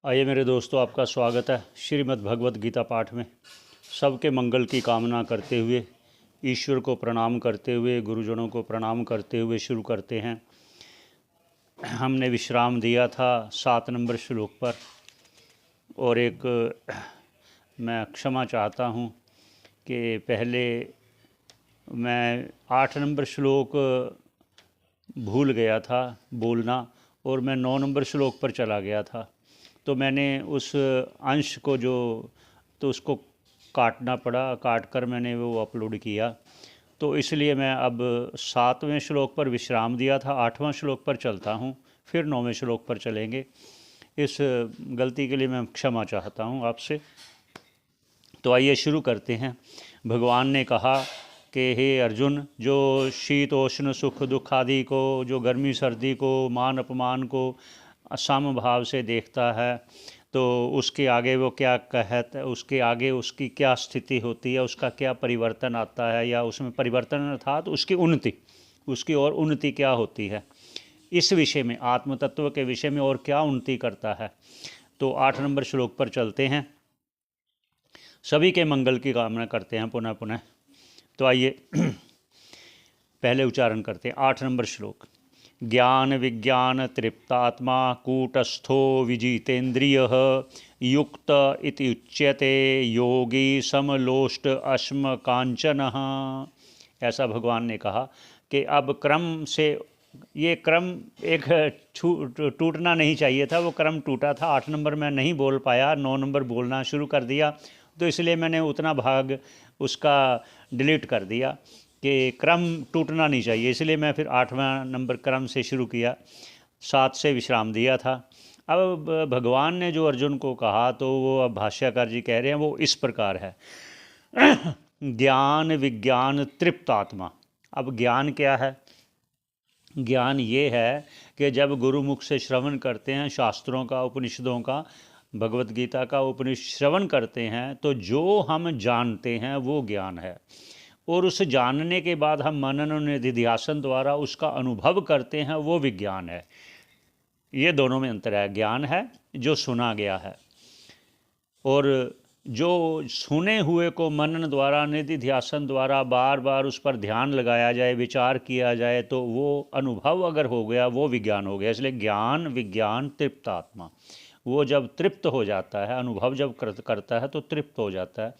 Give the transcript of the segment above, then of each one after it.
आइए मेरे दोस्तों, आपका स्वागत है श्रीमद् भगवत गीता पाठ में। सबके मंगल की कामना करते हुए, ईश्वर को प्रणाम करते हुए, गुरुजनों को प्रणाम करते हुए शुरू करते हैं। हमने विश्राम दिया था 7 नंबर श्लोक पर, और मैं क्षमा चाहता हूँ कि पहले मैं 8 नंबर श्लोक भूल गया था बोलना, और मैं 9 नंबर श्लोक पर चला गया था। तो मैंने उस अंश को तो उसको काटना पड़ा, काट कर मैंने वो अपलोड किया। तो इसलिए मैं अब 7वें श्लोक पर विश्राम दिया था, 8वां श्लोक पर चलता हूँ, फिर 9वें श्लोक पर चलेंगे। इस गलती के लिए मैं क्षमा चाहता हूँ आपसे। तो आइए शुरू करते हैं। भगवान ने कहा कि हे अर्जुन, जो शीतोष्ण सुख दुख आदि को, जो गर्मी सर्दी को, मान अपमान को समभाव से देखता है, तो उसके आगे वो क्या कहता है, उसके आगे उसकी क्या स्थिति होती है, उसका क्या परिवर्तन आता है, या उसमें परिवर्तन अर्थात उसकी उन्नति, उसकी और उन्नति क्या होती है, इस विषय में, आत्म तत्व के विषय में और क्या उन्नति करता है। तो 8 नंबर श्लोक पर चलते हैं। सभी के मंगल की कामना करते हैं पुनः पुनः। तो आइए पहले उच्चारण करते हैं। 8 नंबर श्लोक। ज्ञान विज्ञान तृप्तात्मा कूटस्थो विजितेन्द्रियः युक्त इति उच्यते योगी समलोष्ट अश्म कांचनः। ऐसा भगवान ने कहा कि अब क्रम से, ये क्रम एक टूटना नहीं चाहिए था, वो क्रम टूटा था। 8 नंबर मैं नहीं बोल पाया, 9 नंबर बोलना शुरू कर दिया, तो इसलिए मैंने उतना भाग उसका डिलीट कर दिया कि क्रम टूटना नहीं चाहिए। इसलिए मैं फिर 8वां नंबर क्रम से शुरू किया, 7 से विश्राम दिया था। अब भगवान ने जो अर्जुन को कहा, तो वो अब भाष्यकार जी कह रहे हैं वो इस प्रकार है। ज्ञान विज्ञान तृप्त आत्मा। अब ज्ञान क्या है? ज्ञान ये है कि जब गुरुमुख से श्रवण करते हैं, शास्त्रों का, उपनिषदों का, भगवत गीता का उपनिषद श्रवण करते हैं, तो जो हम जानते हैं वो ज्ञान है। और उस जानने के बाद हम मनन और निधिध्यासन द्वारा उसका अनुभव करते हैं, वो विज्ञान है। ये दोनों में अंतर है। ज्ञान है जो सुना गया है, और जो सुने हुए को मनन द्वारा, निधिध्यासन द्वारा बार बार उस पर ध्यान लगाया जाए, विचार किया जाए, तो वो अनुभव अगर हो गया, वो विज्ञान हो गया। इसलिए ज्ञान विज्ञान तृप्त आत्मा। वो जब तृप्त हो जाता है, अनुभव जब करता है तो तृप्त हो जाता है।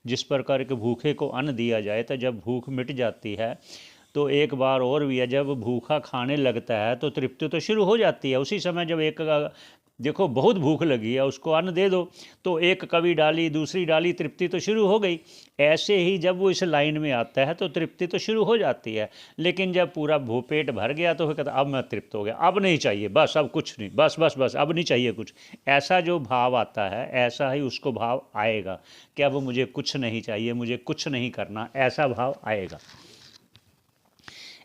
जिस प्रकार के भूखे को अन्न दिया जाए, तो जब भूख मिट जाती है, तो एक बार और भी है, जब भूखा खाने लगता है तो तृप्ति तो शुरू हो जाती है। उसी समय जब एक देखो बहुत भूख लगी है, उसको अन्न दे दो, तो एक कभी डाली, दूसरी डाली, तृप्ति तो शुरू हो गई। ऐसे ही जब वो इस लाइन में आता है तो तृप्ति तो शुरू हो जाती है। लेकिन जब पूरा पेट भर गया तो फिर कहता अब मैं तृप्त हो गया, अब नहीं चाहिए, बस अब कुछ नहीं, बस बस बस अब नहीं चाहिए कुछ। ऐसा जो भाव आता है, ऐसा ही उसको भाव आएगा कि अब मुझे कुछ नहीं चाहिए, मुझे कुछ नहीं करना, ऐसा भाव आएगा।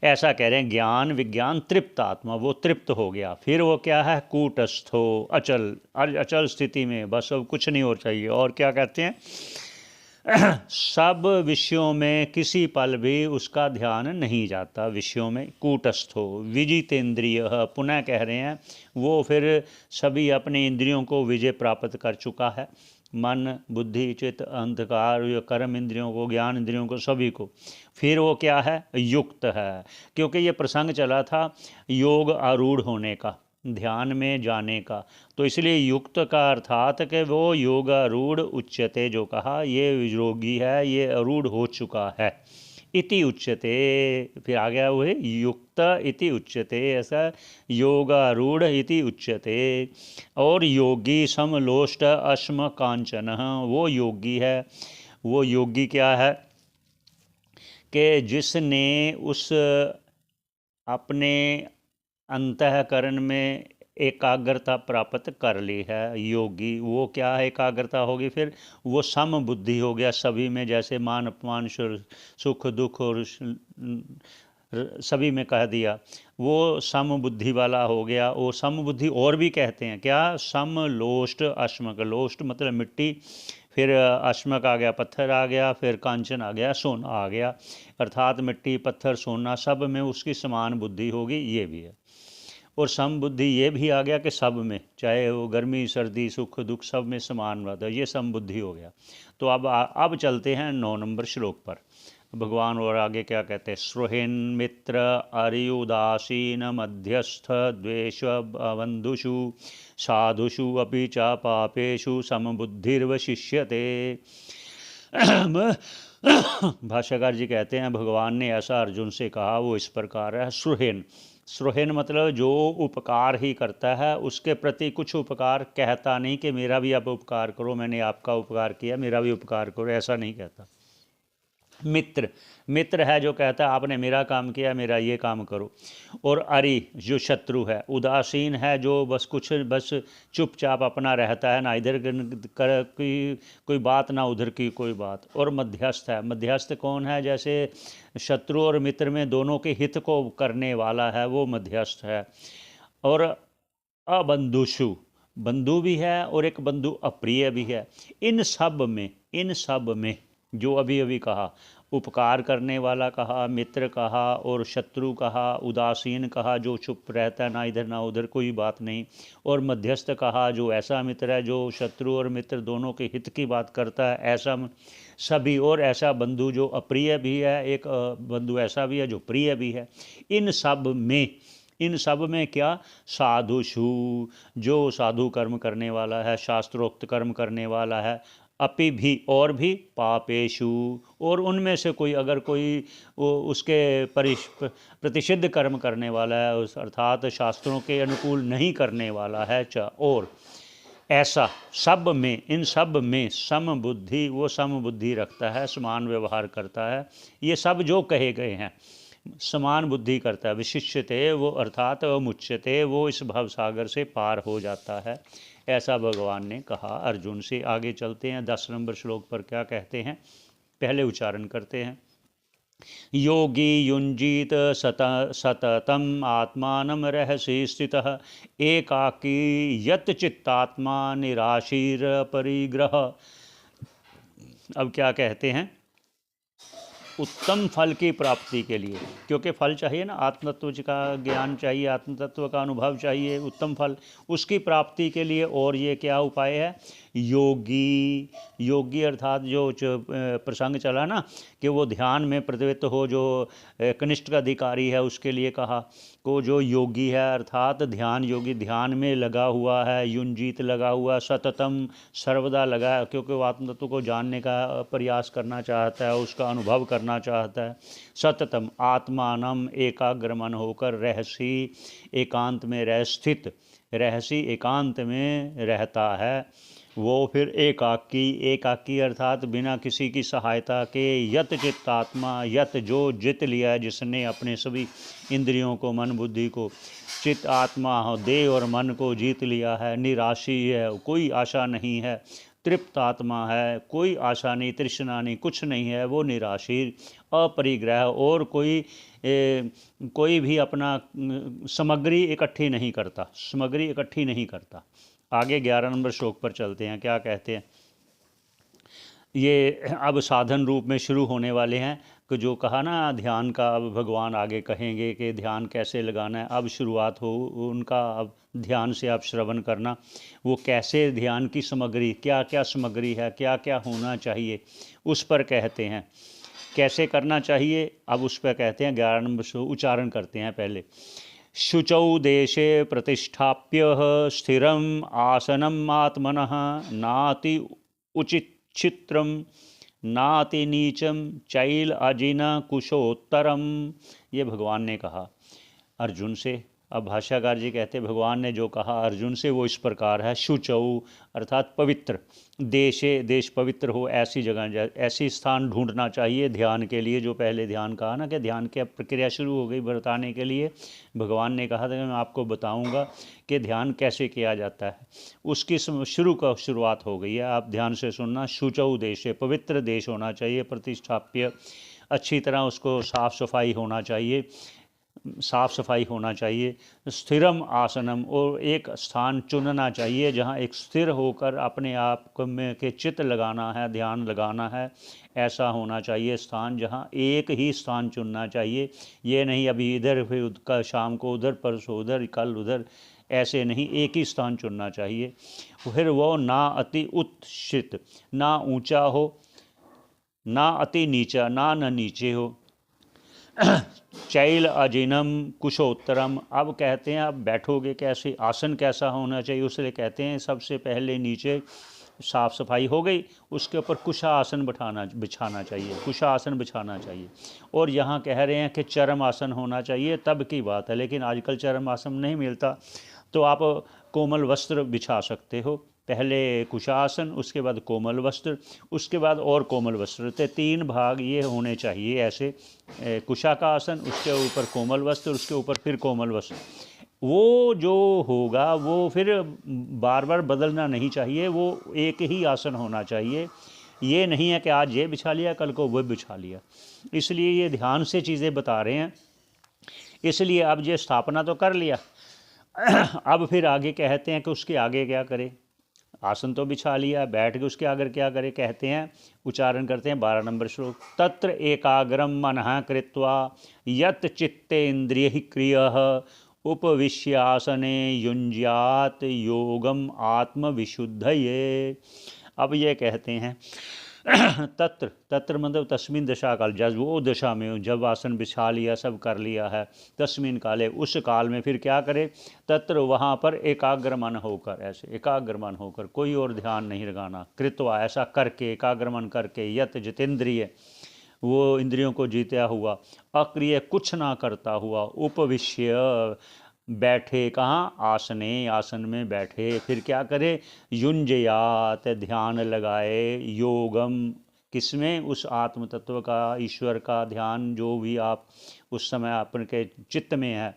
ऐसा कह रहे हैं। ज्ञान विज्ञान तृप्त आत्मा, वो तृप्त हो गया। फिर वो क्या है? कूटस्थो, अचल, अचल स्थिति में, बस अब कुछ नहीं और चाहिए। और क्या कहते हैं? सब विषयों में किसी पल भी उसका ध्यान नहीं जाता, विषयों में। कूटस्थो विजितेंद्रिय, पुनः कह रहे हैं वो फिर सभी अपने इंद्रियों को विजय प्राप्त कर चुका है। मन, बुद्धि, चित्त, अंधकार, कर्म इंद्रियों को, ज्ञान इंद्रियों को, सभी को। फिर वो क्या है? युक्त है। क्योंकि ये प्रसंग चला था योग आरूढ़ होने का, ध्यान में जाने का, तो इसलिए युक्त का अर्थात कि वो योगारूढ़ उच्यते, जो कहा ये योगी है, ये आरूढ़ हो चुका है। इति उच्यते, फिर आ गया वो युक्त इति उच्यते, ऐसा योगारूढ़ इति उच्यते। और योगी समलोष्ट अश्म कांचन, वो योगी है। वो योगी क्या है? कि जिसने उस अपने अंतःकरण में एकाग्रता प्राप्त कर ली है, योगी। वो क्या है? एकाग्रता होगी, फिर वो सम बुद्धि हो गया सभी में, जैसे मान अपमान सुख दुख और सभी में कह दिया, वो सम बुद्धि वाला हो गया। वो सम बुद्धि और भी कहते हैं क्या? सम लोष्ट अश्मक, लोष्ट मतलब मिट्टी, फिर अश्मक आ गया, पत्थर आ गया, फिर कांचन आ गया, सोना आ गया। अर्थात मिट्टी, पत्थर, सोना सब में उसकी समान बुद्धि होगी, ये भी है। और समबुद्धि ये भी आ गया कि सब में, चाहे वो गर्मी सर्दी सुख दुख सब में समान रहता है, ये समबुद्धि हो गया। तो अब चलते हैं 9 नंबर श्लोक पर। भगवान और आगे क्या कहते हैं, सुहृन् मित्र अर्युदासीन मध्यस्थ द्वेष बंधुषु साधुषु अपि च पापेषु समबुद्धिर्वशिष्यते। भाष्यकार जी कहते हैं भगवान ने ऐसा अर्जुन से कहा, वो इस प्रकार है। सुहृन्, सुहृन् मतलब जो उपकार ही करता है, उसके प्रति कुछ उपकार कहता नहीं कि मेरा भी आप उपकार करो, मैंने आपका उपकार किया मेरा भी उपकार करो, ऐसा नहीं कहता। मित्र, मित्र है जो कहता है आपने मेरा काम किया मेरा ये काम करो। और अरि जो शत्रु है, उदासीन है जो बस बस चुपचाप अपना रहता है, ना इधर कोई बात ना उधर की कोई बात। और मध्यस्थ है, मध्यस्थ कौन है, जैसे शत्रु और मित्र में दोनों के हित को करने वाला है, वो मध्यस्थ है। और अबंधुषु, बंधु भी है और एक बंधु अप्रिय भी है। इन सब में जो अभी अभी कहा, उपकार करने वाला कहा, मित्र कहा और शत्रु कहा, उदासीन कहा जो चुप रहता है ना इधर ना उधर कोई बात नहीं, और मध्यस्थ कहा जो ऐसा मित्र है जो शत्रु और मित्र दोनों के हित की बात करता है, ऐसा सभी। और ऐसा बंधु जो अप्रिय भी है, एक बंधु ऐसा भी है जो प्रिय भी है। इन सब में क्या, साधुषु जो साधु कर्म करने वाला है, शास्त्रोक्त कर्म करने वाला है, अपि भी और भी, पापेशु और उनमें से कोई अगर कोई उसके प्रतिषिद्ध कर्म करने वाला है, उस अर्थात शास्त्रों के अनुकूल नहीं करने वाला है, और ऐसा सब में, इन सब में समबुद्धि, वो समबुद्धि रखता है, समान व्यवहार करता है। ये सब जो कहे गए हैं समान बुद्धि करता है। विशिष्यते वो अर्थात मुच्यते, वो इस भवसागर से पार हो जाता है, ऐसा भगवान ने कहा अर्जुन से। आगे चलते हैं 10 नंबर श्लोक पर, क्या कहते हैं, पहले उच्चारण करते हैं। योगी युंजीत सततम आत्मानं रहसि स्थितः एकाकी यत चित्तात्मा निराशीर परिग्रह। अब क्या कहते हैं, उत्तम फल की प्राप्ति के लिए, क्योंकि फल चाहिए ना, आत्मतत्व का ज्ञान चाहिए, आत्मतत्व का अनुभव चाहिए, उत्तम फल, उसकी प्राप्ति के लिए। और ये क्या उपाय है, योगी, योगी अर्थात जो प्रसंग चला ना कि वो ध्यान में प्रतिवृत्त हो, जो कनिष्ठ का अधिकारी है उसके लिए कहा को, जो योगी है अर्थात ध्यान योगी, ध्यान में लगा हुआ है, युंजीत लगा हुआ, सततम सर्वदा लगा है, क्योंकि वो आत्मतत्व को जानने का प्रयास करना चाहता है, उसका अनुभव करना चाहता है। सततम आत्मानम एकाग्र मन होकर, रहसी एकांत में रह स्थित, रहसी एकांत में रहता है वो। फिर एकाकी अर्थात बिना किसी की सहायता के, यत चित्तात्मा, यत जो जित लिया है जिसने अपने सभी इंद्रियों को, मन बुद्धि को, चित्त आत्मा हो, देह और मन को जीत लिया है, निराशी है, कोई आशा नहीं है, तृप्त आत्मा है, कोई आशा नहीं, तृष्णा नहीं, कुछ नहीं है, वो निराशीर, अपरिग्रह, और कोई भी अपना सामग्री इकट्ठी नहीं करता, सामग्री इकट्ठी नहीं करता। आगे 11 नंबर श्लोक पर चलते हैं, क्या कहते हैं, ये अब साधन रूप में शुरू होने वाले हैं कि जो कहा ना ध्यान का, अब भगवान आगे कहेंगे कि ध्यान कैसे लगाना है, अब शुरुआत हो उनका। अब ध्यान से आप श्रवण करना, वो कैसे ध्यान की सामग्री, क्या क्या सामग्री है, क्या क्या होना चाहिए, उस पर कहते हैं, कैसे करना चाहिए, अब उस पर कहते हैं। 11 नंबर उच्चारण करते हैं पहले। शुचौ देशे प्रतिष्ठाप्य स्थिरम आसनम आत्मनः नाति उचिच्छित्रम नाति नीचम चैल अजिन कुशोत्तरम। ये भगवान ने कहा अर्जुन से। अब भाष्यकार जी कहते हैं भगवान ने जो कहा अर्जुन से वो इस प्रकार है। शुचौ अर्थात पवित्र, देशे देश पवित्र हो, ऐसी जगह, ऐसी स्थान ढूंढना चाहिए ध्यान के लिए। जो पहले ध्यान कहा ना कि ध्यान की प्रक्रिया शुरू हो गई बताने के लिए, भगवान ने कहा था कि मैं आपको बताऊंगा कि ध्यान कैसे किया जाता है, उसकी शुरुआत हो गई है। आप ध्यान से सुनना। शुचौ देशे, पवित्र देश होना चाहिए, प्रतिष्ठाप्य अच्छी तरह उसको साफ सफाई होना चाहिए, साफ सफाई होना चाहिए। स्थिरम आसनम, और एक स्थान चुनना चाहिए जहाँ एक स्थिर होकर अपने आप में के चित्त लगाना है, ध्यान लगाना है। ऐसा होना चाहिए स्थान, जहाँ एक ही स्थान चुनना चाहिए। ये नहीं अभी इधर, फिर का शाम को उधर, परसों उधर, कल उधर, ऐसे नहीं, एक ही स्थान चुनना चाहिए। फिर वो ना अति उत्शित, ना ऊंचा हो ना अति नीचा, ना न नीचे हो। चैल अजिनम कुशोत्तरम, अब कहते हैं अब बैठोगे कैसे, आसन कैसा होना चाहिए, उसलिए कहते हैं सबसे पहले नीचे साफ सफाई हो गई, उसके ऊपर कुशा आसन बिछाना चाहिए, कुशा आसन बिछाना चाहिए। और यहाँ कह रहे हैं कि चरम आसन होना चाहिए, तब की बात है, लेकिन आजकल चरम आसन नहीं मिलता, तो आप कोमल वस्त्र बिछा सकते हो। पहले कुशासन, उसके बाद कोमल वस्त्र, उसके बाद और कोमल वस्त्र, तो 3 भाग ये होने चाहिए ऐसे। कुशा का आसन, उसके ऊपर कोमल वस्त्र, उसके ऊपर फिर कोमल वस्त्र। वो जो होगा वो फिर बार बार बदलना नहीं चाहिए, वो एक ही आसन होना चाहिए। ये नहीं है कि आज ये बिछा लिया कल को वो बिछा लिया। इसलिए ये ध्यान से चीज़ें बता रहे हैं। इसलिए अब ये स्थापना तो कर लिया, अब फिर आगे कहते हैं कि उसके आगे क्या करे। आसन तो बिछा लिया, बैठ के उसके आगे क्या करे, कहते हैं, उच्चारण करते हैं 12 नंबर श्लोक। तत्र एकाग्रम मनः कृत्वा यत चित्ते इंद्रिय क्रियः उपविश्यासने युञ्ज्यात योगम आत्मविशुद्धये। अब ये कहते हैं तत्र, तत्र मतलब तस्मिन दशा काल, जब वो दशा में, जब आसन बिछा लिया, सब कर लिया है, तस्मिन काले, उस काल में फिर क्या करे, तत्र वहाँ पर एकाग्रमन होकर, ऐसे एकाग्रमन होकर, कोई और ध्यान नहीं लगाना, कृत्वा ऐसा करके, एकाग्रमन करके, यत जितेंद्रिय, वो इंद्रियों को जीता हुआ, अक्रिय कुछ ना करता हुआ, उपविश्य बैठे, कहाँ, आसने, आसन में बैठे, फिर क्या करे, युंजयात ध्यान लगाए, योगम किसमें, उस आत्म तत्व का, ईश्वर का ध्यान, जो भी आप उस समय आपके चित्त में है,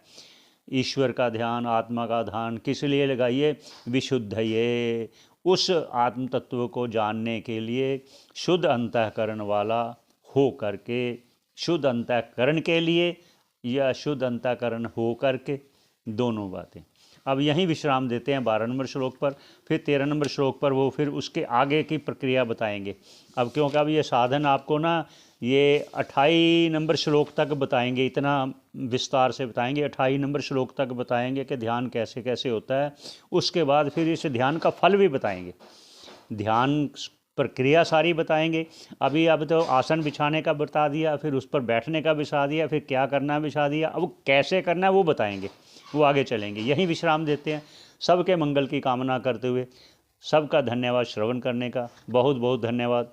ईश्वर का ध्यान, आत्मा का ध्यान किस लिए लगाइए, विशुद्ध ये, उस आत्म तत्व को जानने के लिए शुद्ध अंतःकरण वाला हो करके, शुद्ध अंतःकरण के लिए या शुद्ध अंतःकरण हो करके, दोनों बातें। अब यहीं विश्राम देते हैं 12 नंबर श्लोक पर। फिर 13 नंबर श्लोक पर वो फिर उसके आगे की प्रक्रिया बताएंगे। अब क्योंकि अब ये साधन आपको ना ये 28 नंबर श्लोक तक बताएंगे, इतना विस्तार से बताएंगे, 28 नंबर श्लोक तक बताएंगे कि ध्यान कैसे कैसे होता है। उसके बाद फिर इस ध्यान का फल भी बताएंगे, ध्यान प्रक्रिया सारी बताएंगे। अब तो आसन बिछाने का बता दिया, फिर उस पर बैठने का बिछा दिया, फिर क्या करना बिछा दिया, अब कैसे करना है वो बताएंगे, वो आगे चलेंगे। यहीं विश्राम देते हैं, सबके मंगल की कामना करते हुए। सबका धन्यवाद श्रवण करने का, बहुत बहुत धन्यवाद।